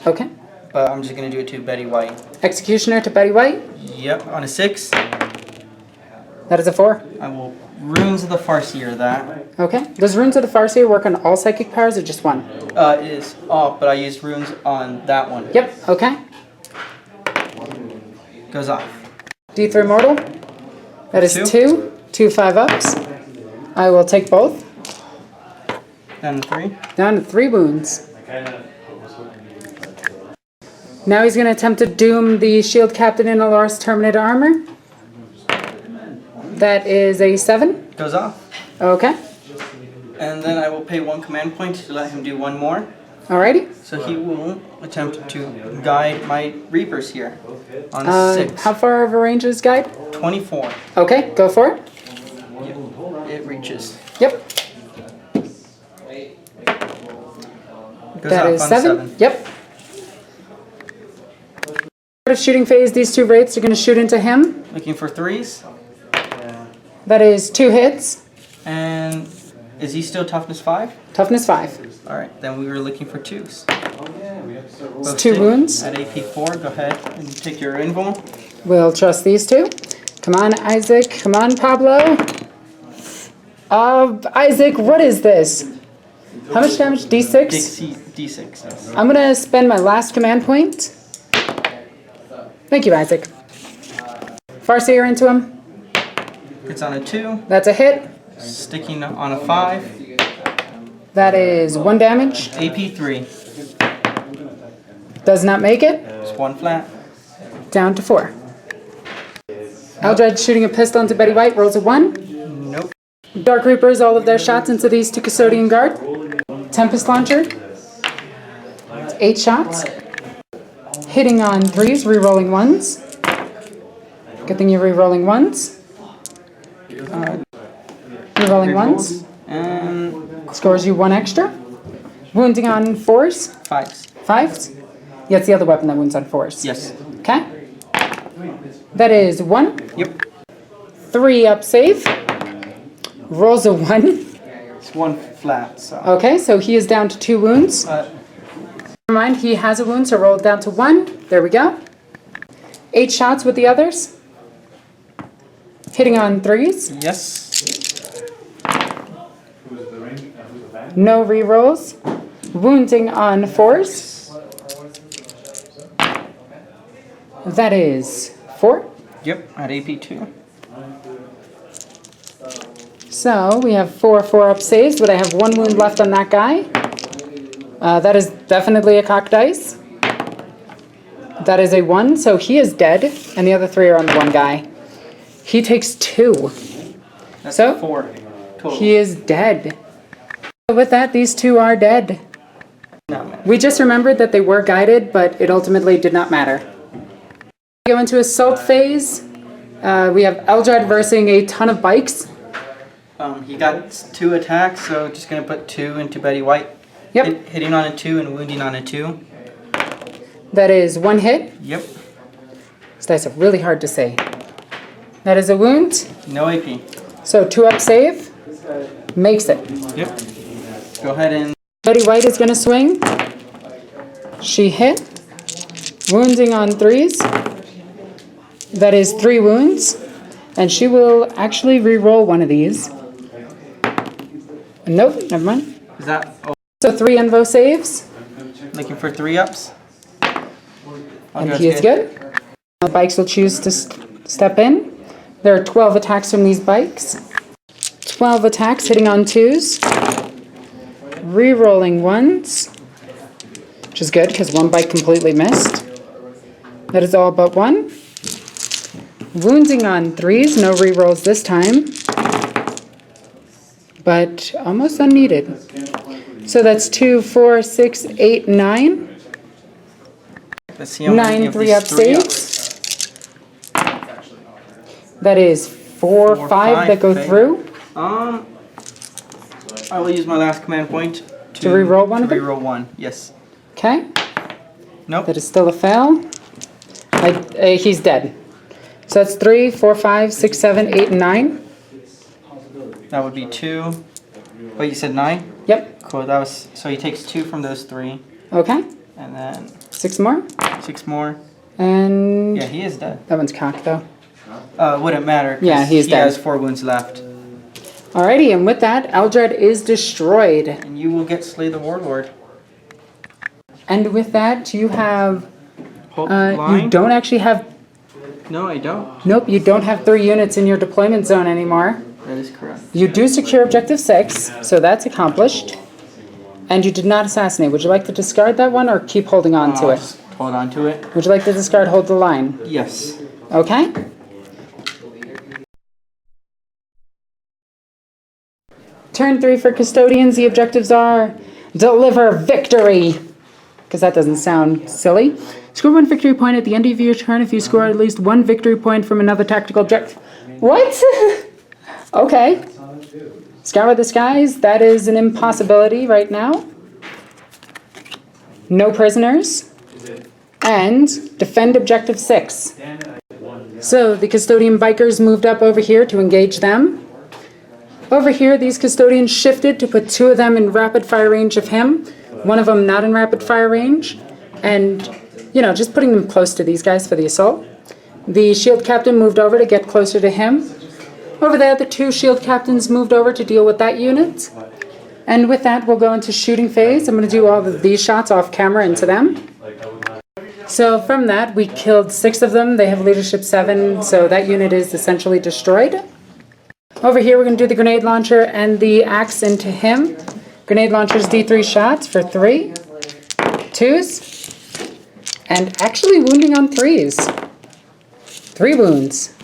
Okay. But I'm just gonna do it to Betty White. Executioner to Betty White. Yep, on a 6. That is a 4. I will Runes of the Farseer that. Okay. Does Runes of the Farseer work on all psychic powers or just one? It is off, but I used runes on that one. Yep. Okay. Goes off. D3 mortal. That is 2. 2 5-ups. I will take both. Down to 3. Down to 3 wounds. Now he's going to attempt to doom the shield captain in Alar's Terminator armor. That is a 7. Goes off. Okay. And then I will pay 1 command point to let him do 1 more. Alrighty. So he will attempt to guide my Reapers here on 6. How far of a range is guide? 24. Okay, go for it. It reaches. Yep. Goes That off is on 7. Yep. Of shooting phase, these 2 wraiths are going to shoot into him. Looking for 3s. That is 2 hits. And is he still toughness 5? Toughness 5. Alright, then we were looking for 2s. It's 2 wounds. At AP 4, go ahead and take your invul. We'll trust these 2. Come on, Isaac. Come on, Pablo. Isaac, what is this? How much damage? D6? D6, yes. I'm going to spend my last command point. Thank you, Isaac. Farseer into him. It's on a 2. That's a hit. Sticking on a 5. That is 1 damage. AP 3. Does not make it. It's 1 flat. Down to 4. Eldred shooting a pistol into Betty White. Rolls a 1. Nope. Dark Reapers all of their shots into these 2 Custodian Guard. Tempest Launcher. 8 shots. Hitting on 3s, re-rolling 1s. Good thing you're re-rolling 1s. Re-rolling 1s. And Scores you 1 extra. Wounding on 4s. 5s. 5s. Yeah, it's the other weapon that wounds on 4s. Yes. Okay. That is 1. Yep. 3 up save. Rolls a 1. It's 1 flat, so. Okay, so he is down to 2 wounds. Never mind, he has a wound, so roll it down to 1. There we go. 8 shots with the others. Hitting on 3s. Yes. No re-rolls. Wounding on 4s. That is 4. Yep, at AP 2. So we have 4 4-up saves, but I have 1 wound left on that guy. That is definitely a cocked dice. That is a 1, so he is dead, and the other 3 are on the 1 guy. He takes 2. That's So 4 total. he is dead. So with that, these 2 are dead. No. We just remembered that they were guided, but it ultimately did not matter. We go into assault phase. We have Eldred versing a ton of bikes. He got 2 attacks, so just gonna put 2 into Betty White. Yep. Hitting on a 2 and wounding on a 2. That is 1 hit. Yep. So that's really hard to say. That is a wound. No AP. So 2-up save. Makes it. Yep. Go ahead and... Betty White is going to swing. She hit. Wounding on 3s. That is 3 wounds. And she will actually re-roll one of these. Nope, never mind. Is that... Oh, So 3 Envo saves. looking for 3-ups. And he is good. The bikes will choose to step in. There are 12 attacks from these bikes. 12 attacks hitting on 2s. Re-rolling 1s. Which is good because 1 bike completely missed. That is all but 1. Wounding on 3s. No re-rolls this time. But almost unneeded. So that's 2, 4, 6, 8, 9. Let's see how many 9 of 3-up these 3-ups. saves. That is 4, 5 that go okay. through. I will use my last command point To re-roll one of them? re-roll 1, yes. Okay. Nope. That is still a fail. He's dead. So that's 3, 4, 5, 6, 7, 8, and 9. That would be 2. Wait, you said 9? Yep. Cool, that was... So he takes 2 from those 3. Okay. And then 6 more. 6 more. And Yeah, he is dead. that one's cocked though. Wouldn't matter. 'Cause Yeah, he's he dead. has 4 wounds left. Alrighty, and with that, Eldred is destroyed. And you will get Slay the Warlord. And with that, you have... Hold you line? don't actually have... No, I don't. Nope, you don't have 3 units in your deployment zone anymore. That is correct. You do secure Objective 6, so that's accomplished. And you did not assassinate. Would you like to discard that one or keep holding on to it? Just hold on to it. Would you like to discard Hold the Line? Yes. Okay. Turn 3 for Custodians. The objectives are deliver victory. Because that doesn't sound silly. Score 1 victory point at the end of your turn if you score at least 1 victory point from another tactical objective. What? Okay. Scour the skies. That is an impossibility right now. No prisoners. And defend Objective 6. So the Custodian bikers moved up over here to engage them. Over here, these Custodians shifted to put 2 of them in rapid fire range of him. 1 of them not in rapid fire range. And, you know, just putting them close to these guys for the assault. The shield captain moved over to get closer to him. Over there, the 2 shield captains moved over to deal with that unit. And with that, we'll go into shooting phase. I'm going to do all of these shots off camera into them. So from that, we killed 6 of them. They have leadership 7, so that unit is essentially destroyed. Over here, we're going to do the grenade launcher and the axe into him. Grenade launcher's D3 shots for 3. 2s. And actually wounding on 3s. 3 wounds.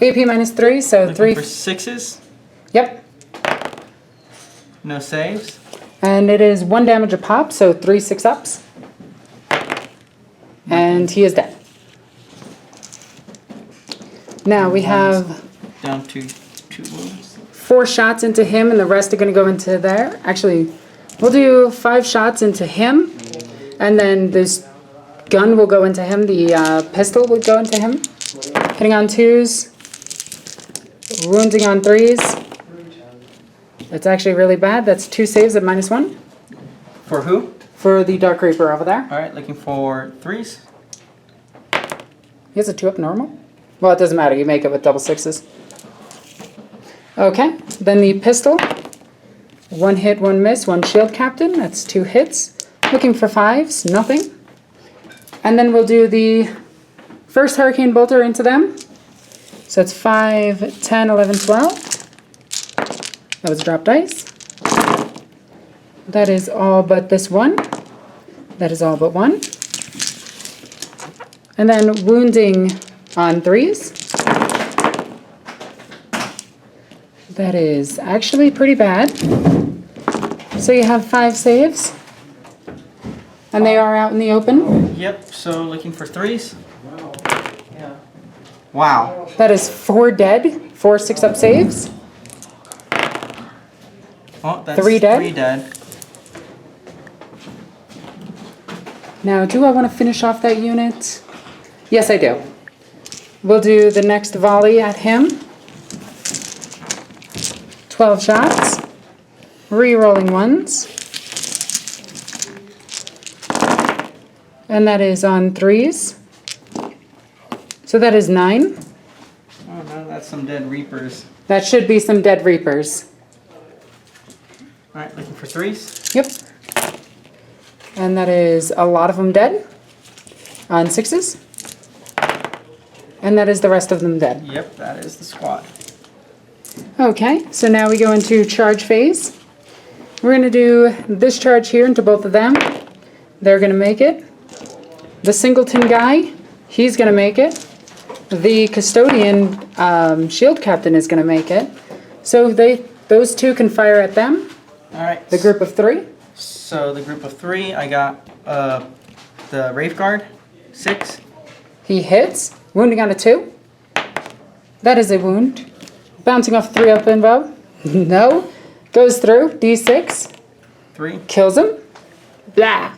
AP -3, so Looking 3. for 6s. Yep. No saves. And it is 1 damage a pop, so 3 6-ups. And he is dead. Now we have Down to 2 wounds. 4 shots into him, and the rest are going to go into there. Actually, we'll do 5 shots into him, and then this gun will go into him. The pistol will go into him. Hitting on 2s. Wounding on 3s. That's actually really bad. That's 2 saves at -1. For who? For the Dark Reaper over there. Alright, looking for 3s. He has a 2-up normal? Well, it doesn't matter. You make it with double 6s. Okay. Then the pistol. 1 hit, 1 miss, 1 shield captain. That's 2 hits. Looking for 5s. Nothing. And then we'll do the first Hurricane Bolter into them. So it's 5, 10, 11, 12. That was a drop dice. That is all but this one. That is all but 1. And then wounding on 3s. That is actually pretty bad. So you have 5 saves. And they are out in the open. Yep, so looking for 3s. Wow. That is 4 dead, 4 6-up saves. Oh, that's 3 dead. 3 dead. Now, do I want to finish off that unit? Yes, I do. We'll do the next volley at him. 12 shots. Re-rolling ones. And that is on 3s. So that is 9. Oh no, that's some dead reapers. That should be some dead reapers. Alright, looking for 3s. Yep. And that is a lot of them dead on 6s. And that is the rest of them dead. Yep, that is the squad. Okay, so now we go into charge phase. We're going to do this charge here into both of them. They're going to make it. The Singleton guy, he's going to make it. The Custodian shield captain is going to make it. So those two can fire at them. Alright. The group of 3. So the group of 3, I got the Wraith Guard, 6. He hits, wounding on a 2. That is a wound. Bouncing off 3 up in bow. No. Goes through, D6. 3. Kills him. Blah.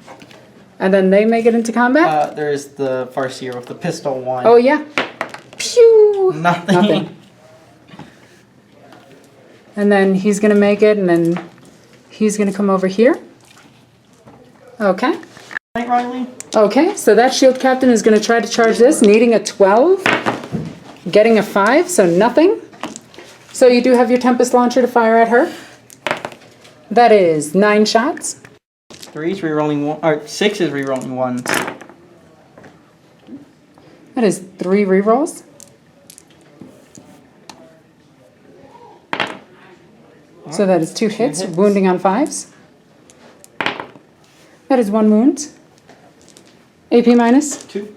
And then they make it into combat. There's the Farseer with the pistol 1. Oh yeah. Pew! Nothing. And then he's going to make it, and then he's going to come over here. Okay. Right, Riley? Okay, so that shield captain is going to try to charge this, needing a 12. Getting a 5, so nothing. So you do have your Tempest launcher to fire at her. That is 9 shots. 3's rerolling 1, or 6 is rerolling 1. That is 3 rerolls. So that is 2 hits, wounding on 5s. That is 1 wound. AP minus. 2.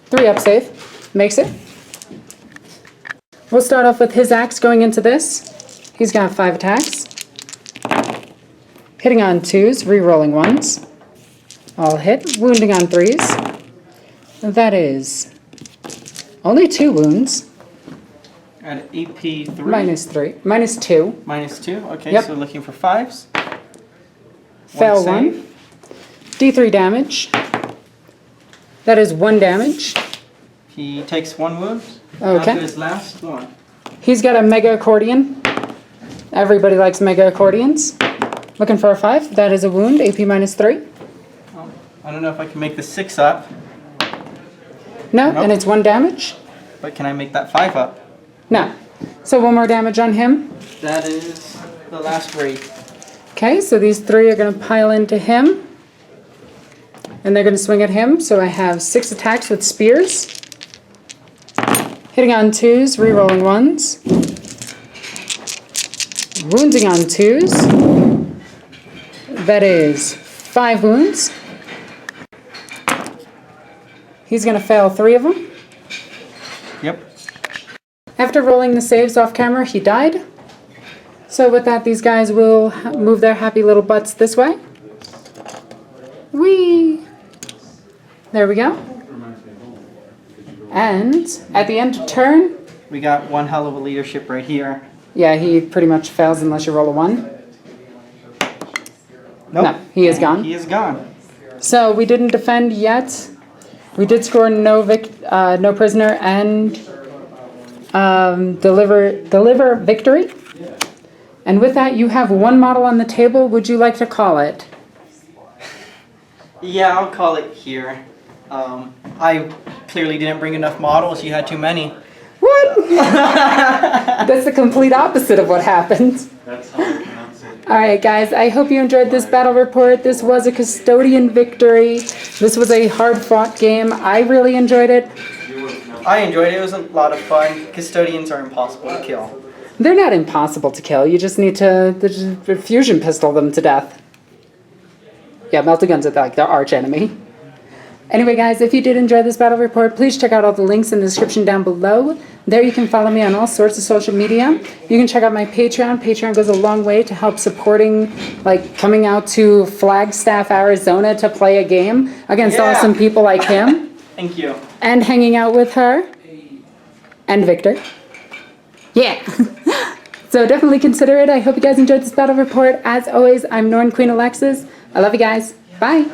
3 up save. Makes it. We'll start off with his axe going into this. He's got 5 attacks. Hitting on 2s, re-rolling 1s. All hit. Wounding on 3s. That is only 2 wounds. At AP 3. Minus 3. Minus 2. Minus 2. Okay, Yep. so looking for 5s. Fail save. 1. D3 damage. That is 1 damage. He takes 1 wound. Okay. Down to his last one. He's got a mega accordion. Everybody likes mega accordions. Looking for a 5. That is a wound. AP minus 3. Oh, I don't know if I can make the 6 up, No, Nope. and it's 1 damage. but can I make that 5 up? No. So 1 more damage on him. That is the last Wraith. Okay, so these 3 are going to pile into him. And they're going to swing at him. So I have 6 attacks with spears. Hitting on 2s, re-rolling 1s. Wounding on 2s. That is 5 wounds. He's going to fail 3 of them. Yep. After rolling the saves off camera, he died. So with that, these guys will move their happy little butts this way. Whee! There we go. And at the end of turn, We got one hell of a leadership right here. yeah, he pretty much fails unless you roll a 1. Nope. No, he is gone. He is gone. So we didn't defend yet. We did score no prisoner and deliver victory. And with that, you have 1 model on the table. Would you like to call it? Yeah, I'll call it here. I clearly didn't bring enough models. You had too many. What? That's the complete opposite of what happened. That's how you pronounce it. Alright guys, I hope you enjoyed this battle report. This was a Custodian victory. This was a hard-fought game. I really enjoyed it. I enjoyed it. It was a lot of fun. Custodians are impossible to kill. They're not impossible to kill. You just need to fusion pistol them to death. Yeah, melted guns are like their arch enemy. Anyway guys, if you did enjoy this battle report, please check out all the links in the description down below. There you can follow me on all sorts of social media. You can check out my Patreon. Patreon goes a long way to help supporting, like coming out to Flagstaff, Arizona to play a game against awesome people like him. Thank you. And hanging out with her. And Victor. Yeah. So definitely consider it. I hope you guys enjoyed this battle report. As always, I'm NornQueenAlexis. I love you guys. Bye.